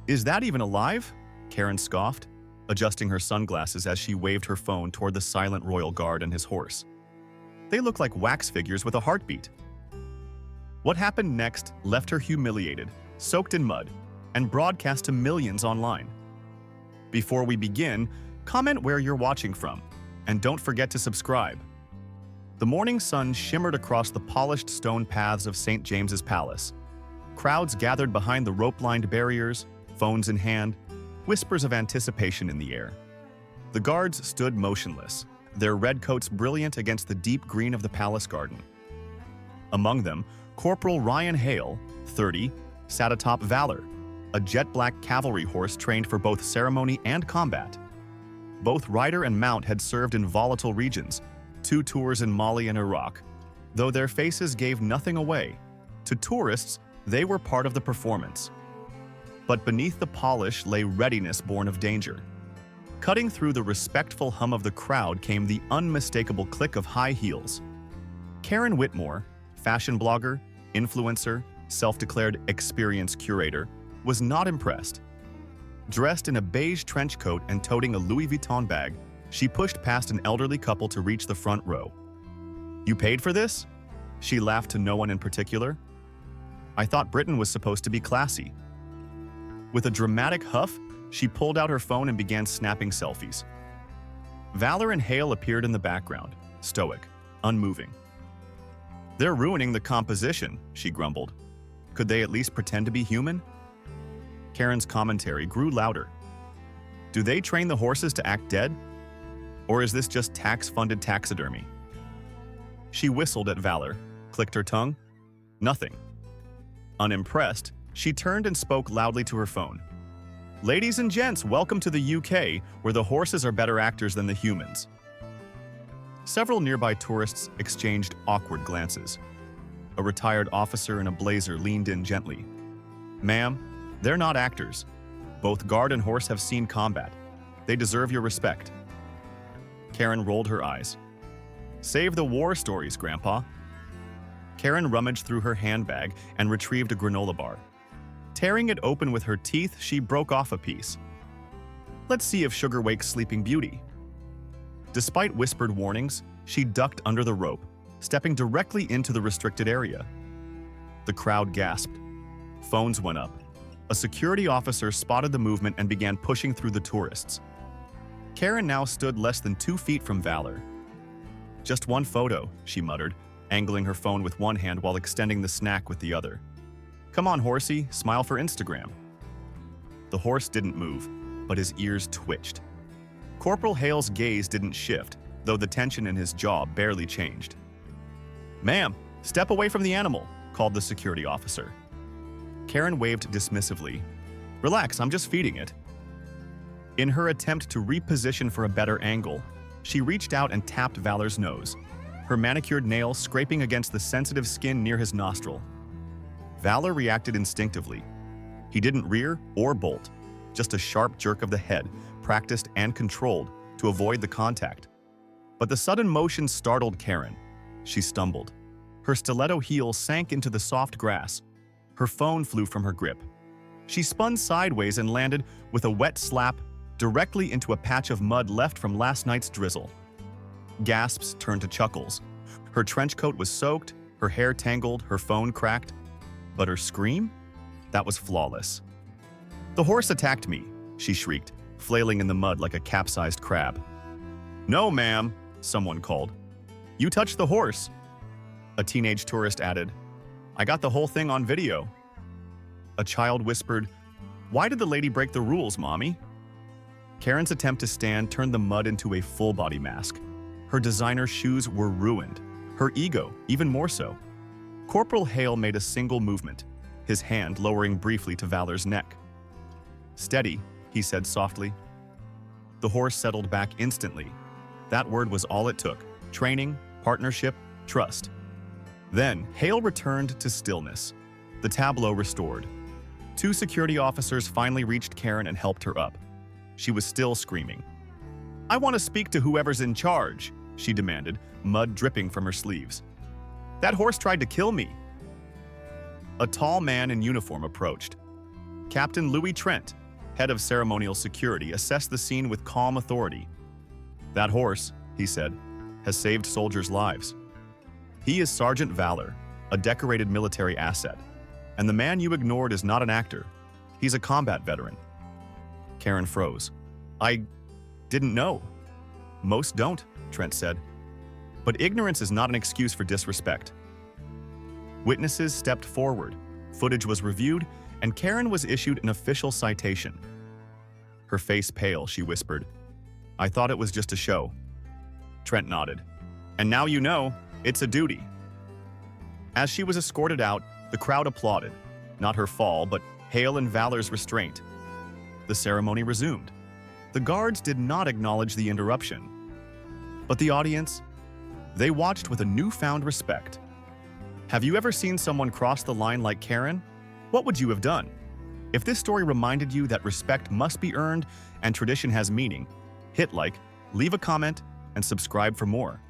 Is that even alive? Karen scoffed, adjusting her sunglasses as she waved her phone toward the silent royal guard and his horse. They look like wax figures with a heartbeat. What happened next left her humiliated, soaked in mud, and broadcast to millions online. Before we begin, comment where you're watching from, and don't forget to subscribe. The morning sun shimmered across the polished stone paths of St. James's Palace. Crowds gathered behind the rope-lined barriers, phones in hand, whispers of anticipation in the air. The guards stood motionless, their red coats brilliant against the deep green of the palace garden. Among them, Corporal Ryan Hale, 30, sat atop Valor, a jet-black cavalry horse trained for both ceremony and combat. Both rider and mount had served in volatile regions, 2 tours in Mali and Iraq. Though their faces gave nothing away, to tourists, they were part of the performance. But beneath the polish lay readiness born of danger. Cutting through the respectful hum of the crowd came the unmistakable click of high heels. Karen Whitmore, fashion blogger, influencer, self-declared experience curator, was not impressed. Dressed in a beige trench coat and toting a Louis Vuitton bag, she pushed past an elderly couple to reach the front row. "You paid for this?" She laughed to no one in particular. "I thought Britain was supposed to be classy." With a dramatic huff, she pulled out her phone and began snapping selfies. Valor and Hale appeared in the background, stoic, unmoving. "They're ruining the composition," she grumbled. "Could they at least pretend to be human?" Karen's commentary grew louder. "Do they train the horses to act dead? Or is this just tax-funded taxidermy?" She whistled at Valor, clicked her tongue. Nothing. Unimpressed, she turned and spoke loudly to her phone. "Ladies and gents, welcome to the UK, where the horses are better actors than the humans." Several nearby tourists exchanged awkward glances. A retired officer in a blazer leaned in gently. "Ma'am, they're not actors. Both guard and horse have seen combat. They deserve your respect." Karen rolled her eyes. "Save the war stories, Grandpa." Karen rummaged through her handbag and retrieved a granola bar. Tearing it open with her teeth, she broke off a piece. "Let's see if sugar wakes Sleeping Beauty." Despite whispered warnings, she ducked under the rope, stepping directly into the restricted area. The crowd gasped. Phones went up. A security officer spotted the movement and began pushing through the tourists. Karen now stood less than 2 feet from Valor. "Just one photo," she muttered, angling her phone with one hand while extending the snack with the other. "Come on, horsey, smile for Instagram." The horse didn't move, but his ears twitched. Corporal Hale's gaze didn't shift, though the tension in his jaw barely changed. "Ma'am, step away from the animal," called the security officer. Karen waved dismissively. "Relax, I'm just feeding it." In her attempt to reposition for a better angle, she reached out and tapped Valor's nose, her manicured nail scraping against the sensitive skin near his nostril. Valor reacted instinctively. He didn't rear or bolt, just a sharp jerk of the head, practiced and controlled, to avoid the contact. But the sudden motion startled Karen. She stumbled. Her stiletto heel sank into the soft grass. Her phone flew from her grip. She spun sideways and landed with a wet slap directly into a patch of mud left from last night's drizzle. Gasps turned to chuckles. Her trench coat was soaked, her hair tangled, her phone cracked. But her scream? That was flawless. "The horse attacked me," she shrieked, flailing in the mud like a capsized crab. "No, ma'am," someone called. "You touched the horse." A teenage tourist added, "I got the whole thing on video." A child whispered, "Why did the lady break the rules, Mommy?" Karen's attempt to stand turned the mud into a full-body mask. Her designer shoes were ruined, her ego even more so. Corporal Hale made a single movement, his hand lowering briefly to Valor's neck. "Steady," he said softly. The horse settled back instantly. That word was all it took: training, partnership, trust. Then, Hale returned to stillness, the tableau restored. 2 security officers finally reached Karen and helped her up. She was still screaming. "I want to speak to whoever's in charge," she demanded, mud dripping from her sleeves. "That horse tried to kill me." A tall man in uniform approached. Captain Louis Trent, head of ceremonial security, assessed the scene with calm authority. "That horse," he said, "has saved soldiers' lives. He is Sergeant Valor, a decorated military asset. And the man you ignored is not an actor. He's a combat veteran." Karen froze. "I didn't know." "Most don't," Trent said. "But ignorance is not an excuse for disrespect." Witnesses stepped forward, footage was reviewed, and Karen was issued an official citation. Her face pale, she whispered, "I thought it was just a show." Trent nodded. "And now you know, it's a duty." As she was escorted out, the crowd applauded, not her fall, but Hale and Valor's restraint. The ceremony resumed. The guards did not acknowledge the interruption. But the audience, they watched with a newfound respect. Have you ever seen someone cross the line like Karen? What would you have done? If this story reminded you that respect must be earned and tradition has meaning, hit like, leave a comment, and subscribe for more.